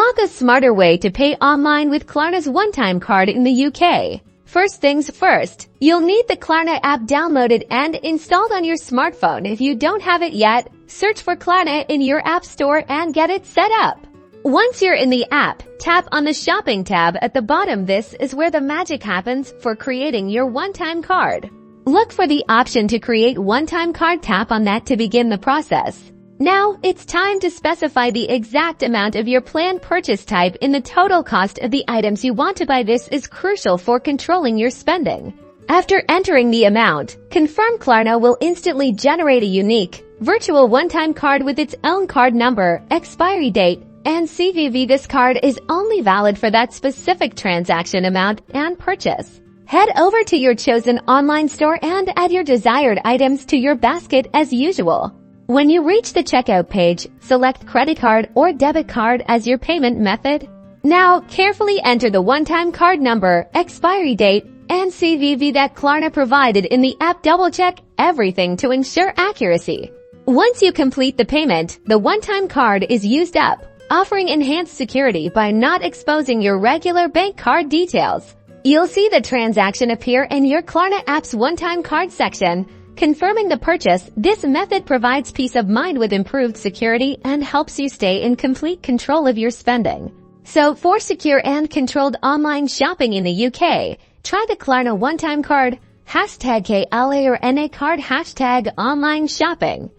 Unlock a smarter way to pay online with Klarna's one-time card in the UK. First things first, you'll need the Klarna app downloaded and installed on your smartphone. If you don't have it yet, search for Klarna in your app store and get it set up. Once you're in the app, tap on the shopping tab at the bottom. This is where the magic happens for creating your one-time card. Look for the option to create one-time card. Tap on that to begin the process. Now, it's time to specify the exact amount of your planned purchase. Type in the total cost of the items you want to buy. This is crucial for controlling your spending. After entering the amount, confirm. Klarna will instantly generate a unique, virtual one-time card with its own card number, expiry date, and CVV. This card is only valid for that specific transaction amount and purchase. Head over to your chosen online store and add your desired items to your basket as usual. When you reach the checkout page, select credit card or debit card as your payment method. Now, carefully enter the one-time card number, expiry date, and CVV that Klarna provided in the app. Double-check everything to ensure accuracy. Once you complete the payment, the one-time card is used up, offering enhanced security by not exposing your regular bank card details. You'll see the transaction appear in your Klarna app's one-time card section, confirming the purchase. This method provides peace of mind with improved security and helps you stay in complete control of your spending. So, for secure and controlled online shopping in the UK, try the Klarna one-time card, #KLARNA card, #online shopping.